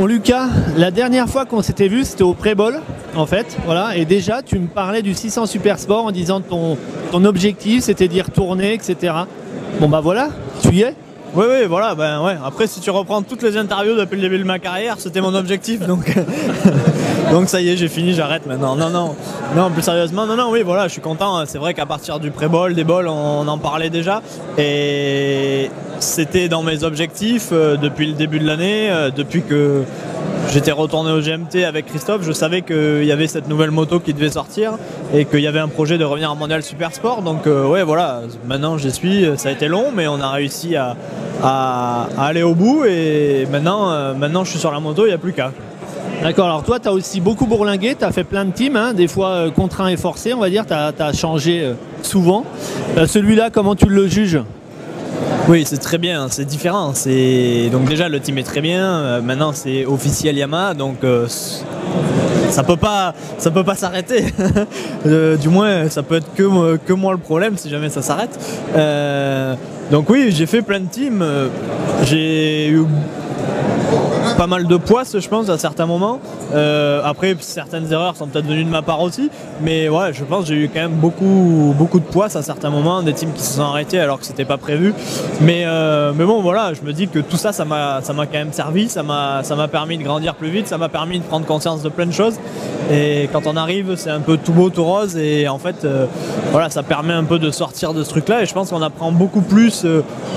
Bon Lucas, la dernière fois qu'on s'était vu, c'était au Pré-Ball, en fait, voilà, et déjà tu me parlais du 600 Super Sport en disant que ton objectif c'était d'y retourner, etc. Bon bah voilà, tu y es. Oui, oui, voilà, ben ouais. Après, si tu reprends toutes les interviews depuis le début de ma carrière, c'était mon objectif, donc donc ça y est, j'ai fini, j'arrête maintenant. Non, plus sérieusement, non, oui, voilà, je suis content. C'est vrai qu'à partir du pré-ball, des balls, on en parlait déjà, et c'était dans mes objectifs depuis le début de l'année, depuis que j'étais retourné au GMT avec Christophe. Je savais qu'il y avait cette nouvelle moto qui devait sortir et qu'il y avait un projet de revenir en mondial super sport. Donc ouais, voilà, maintenant j'y suis. Ça a été long, mais on a réussi à aller au bout, et maintenant je suis sur la moto, il n'y a plus qu'à. D'accord, alors toi tu as aussi beaucoup bourlingué, tu as fait plein de teams, hein, des fois contraint et forcé, on va dire, tu as changé souvent. Celui-là, comment tu le juges ? Oui, c'est très bien, c'est différent. Donc déjà le team est très bien, maintenant c'est officiel Yamaha, donc ça peut pas s'arrêter. Du moins ça peut être que moi le problème si jamais ça s'arrête. Donc oui, j'ai fait plein de teams, j'ai eu pas mal de poisses, je pense, à certains moments. Après, certaines erreurs sont peut-être venues de ma part aussi, mais ouais, je pense que j'ai eu quand même beaucoup de poisses à certains moments, des teams qui se sont arrêtés alors que c'était pas prévu. Mais bon, voilà, je me dis que tout ça, ça m'a quand même servi, ça m'a permis de grandir plus vite, ça m'a permis de prendre conscience de plein de choses. Et quand on arrive, c'est un peu tout beau, tout rose, et en fait, voilà, ça permet un peu de sortir de ce truc-là. Et je pense qu'on apprend beaucoup plus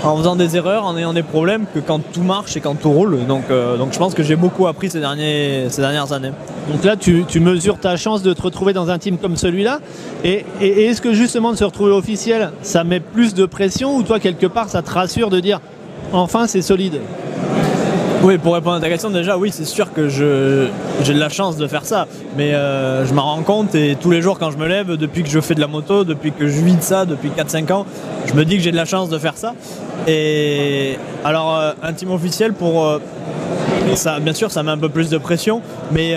en faisant des erreurs, en ayant des problèmes, que quand tout marche et quand tout roule. Donc je pense que j'ai beaucoup appris ces dernières années. Donc là, tu mesures ta chance de te retrouver dans un team comme celui-là. Et est-ce que justement de se retrouver officiel, ça met plus de pression, ou toi, quelque part, ça te rassure de dire enfin, c'est solide ? Oui, pour répondre à ta question, déjà, oui, c'est sûr que j'ai de la chance de faire ça. Mais je m'en rends compte, et tous les jours quand je me lève, depuis que je fais de la moto, depuis que je vis de ça, depuis 4-5 ans, je me dis que j'ai de la chance de faire ça. Et alors, un team officiel, ça, bien sûr, ça met un peu plus de pression, mais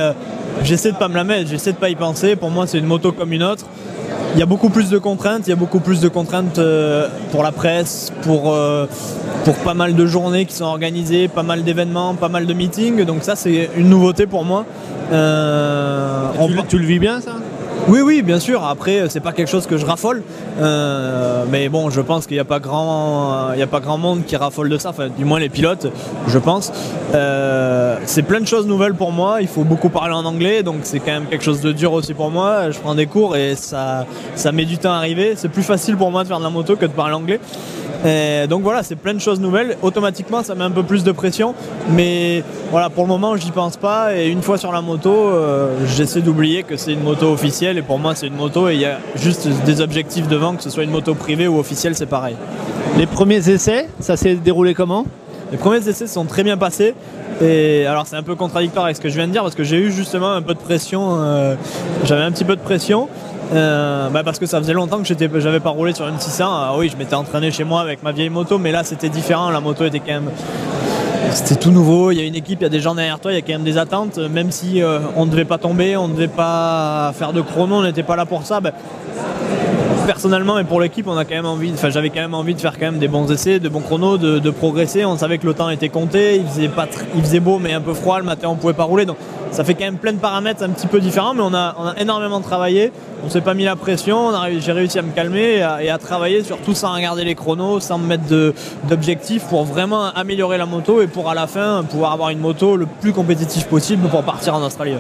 j'essaie de pas me la mettre, j'essaie de pas y penser. Pour moi, c'est une moto comme une autre. Il y a beaucoup plus de contraintes, pour la presse, pour pas mal de journées qui sont organisées, pas mal d'événements, pas mal de meetings. Donc ça, c'est une nouveauté pour moi. Tu le vis bien, ça ? Oui, bien sûr. Après, c'est pas quelque chose que je raffole, mais bon, je pense qu'il n'y a pas grand monde qui raffole de ça. Enfin, du moins les pilotes, je pense. C'est plein de choses nouvelles pour moi. Il faut beaucoup parler en anglais, donc c'est quand même quelque chose de dur aussi pour moi. Je prends des cours et ça met du temps à arriver. C'est plus facile pour moi de faire de la moto que de parler anglais. Et donc voilà, c'est plein de choses nouvelles. Automatiquement, ça met un peu plus de pression, mais voilà, pour le moment, j'y pense pas. Et une fois sur la moto, j'essaie d'oublier que c'est une moto officielle. Et pour moi, c'est une moto, et il y a juste des objectifs devant, que ce soit une moto privée ou officielle, c'est pareil. Les premiers essais, ça s'est déroulé comment ? Les premiers essais sont très bien passés. Et alors, c'est un peu contradictoire avec ce que je viens de dire, parce que j'ai eu justement un peu de pression. J'avais un petit peu de pression. Parce que ça faisait longtemps que j'avais pas roulé sur une 600. Oui, je m'étais entraîné chez moi avec ma vieille moto, mais là c'était différent. La moto était quand même, c'était tout nouveau. Il y a une équipe, il y a des gens derrière toi, il y a quand même des attentes. Même si on ne devait pas tomber, on ne devait pas faire de chrono, on n'était pas là pour ça. Personnellement et pour l'équipe, j'avais quand même envie de faire quand même des bons essais, de bons chronos, de progresser. On savait que le temps était compté, il faisait beau mais un peu froid, le matin on pouvait pas rouler, donc ça fait quand même plein de paramètres un petit peu différents, mais on a énormément travaillé, on s'est pas mis la pression, j'ai réussi à me calmer et à travailler sur tout sans regarder les chronos, sans me mettre d'objectifs, pour vraiment améliorer la moto et pour à la fin pouvoir avoir une moto le plus compétitive possible pour partir en Australie.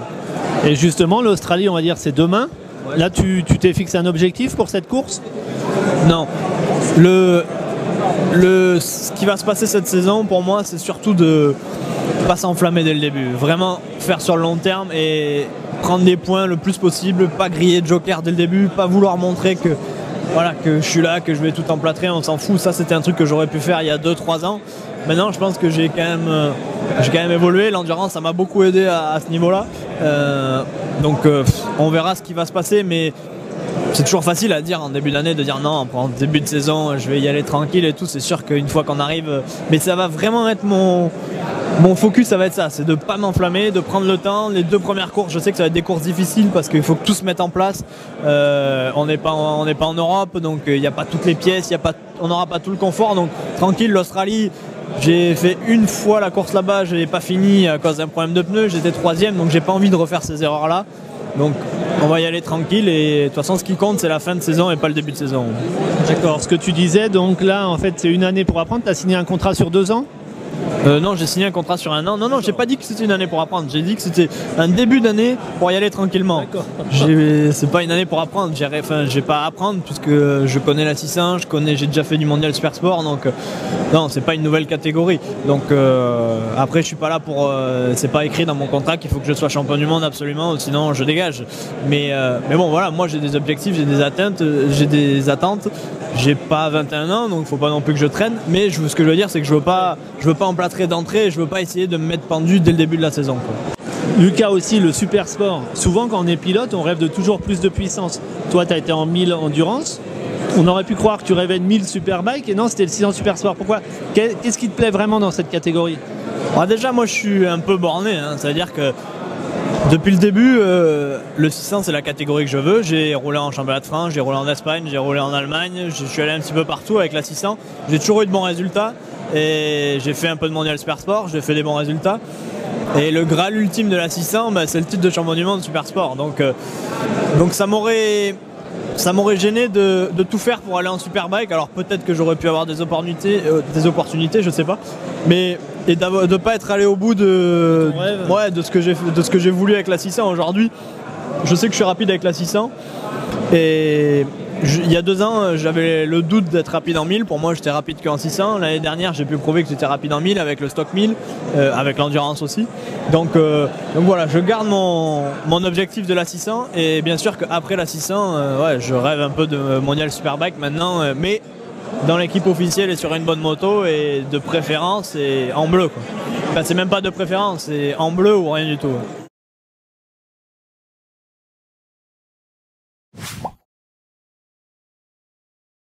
Et justement, l'Australie, on va dire, c'est demain. Là, tu t'es fixé un objectif pour cette course ? Non. Ce qui va se passer cette saison, pour moi, c'est surtout de pas s'enflammer dès le début. Vraiment faire sur le long terme et prendre des points le plus possible, pas griller de joker dès le début, pas vouloir montrer que je suis là, que je vais tout emplâtrer, on s'en fout. Ça, c'était un truc que j'aurais pu faire il y a 2-3 ans. Maintenant, je pense que j'ai quand même évolué. L'endurance, ça m'a beaucoup aidé à ce niveau-là. Donc, on verra ce qui va se passer, mais c'est toujours facile à dire en début d'année, de dire non, en début de saison, je vais y aller tranquille et tout. C'est sûr qu'une fois qu'on arrive, mais ça va vraiment être mon focus, ça va être ça, c'est de pas m'enflammer, de prendre le temps. Les 2 premières courses, je sais que ça va être des courses difficiles parce qu'il faut que tout se mette en place. On n'est pas en Europe, donc il n'y a pas toutes les pièces, on n'aura pas tout le confort. Donc tranquille, l'Australie, J'ai fait une fois la course là-bas, je n'ai pas fini à cause d'un problème de pneus, j'étais 3e, donc j'ai pas envie de refaire ces erreurs-là. Donc on va y aller tranquille et de toute façon ce qui compte c'est la fin de saison et pas le début de saison. D'accord, ce que tu disais, donc là en fait c'est une année pour apprendre, tu as signé un contrat sur 2 ans? Non, j'ai signé un contrat sur 1 an. Non, j'ai pas dit que c'était une année pour apprendre. J'ai dit que c'était un début d'année pour y aller tranquillement. C'est pas une année pour apprendre. J'ai pas à apprendre puisque je connais la 600, j'ai déjà fait du mondial super sport. Donc non, c'est pas une nouvelle catégorie. Donc après, je suis pas là pour. C'est pas écrit dans mon contrat qu'il faut que je sois champion du monde absolument, sinon je dégage. Mais bon, voilà, moi j'ai des objectifs, j'ai des attentes. J'ai pas 21 ans, donc faut pas non plus que je traîne. Mais ce que je veux dire, c'est que je veux pas emplâtrer d'entrée, je veux pas essayer de me mettre pendu dès le début de la saison, quoi. Lucas aussi, le super sport. Souvent quand on est pilote, on rêve de toujours plus de puissance. Toi, tu as été en 1000 endurance. On aurait pu croire que tu rêvais de 1000 superbike et non, c'était le 600 super sport. Pourquoi? Qu'est-ce qui te plaît vraiment dans cette catégorie? Alors déjà, moi je suis un peu borné, hein. C'est-à-dire que depuis le début, le 600 c'est la catégorie que je veux. J'ai roulé en championnat de France, j'ai roulé en Espagne, j'ai roulé en Allemagne, je suis allé un petit peu partout avec la 600. J'ai toujours eu de bons résultats et j'ai fait un peu de mondial super sport, j'ai fait des bons résultats. Et le Graal ultime de la 600, c'est le titre de champion du monde super sport. Donc ça m'aurait gêné de tout faire pour aller en superbike. Alors peut-être que j'aurais pu avoir des opportunités, je sais pas. Mais de ne pas être allé au bout de ce que j'ai voulu avec la 600 aujourd'hui. Je sais que je suis rapide avec la 600. Et il y a 2 ans, j'avais le doute d'être rapide en 1000. Pour moi, j'étais rapide qu'en 600. L'année dernière, j'ai pu prouver que j'étais rapide en 1000 avec le stock 1000, avec l'endurance aussi. Donc voilà, je garde mon objectif de la 600. Et bien sûr qu'après la 600, je rêve un peu de mondial superbike maintenant. Mais dans l'équipe officielle et sur une bonne moto et de préférence et en bleu, quoi. Enfin, c'est même pas de préférence, c'est en bleu ou rien du tout.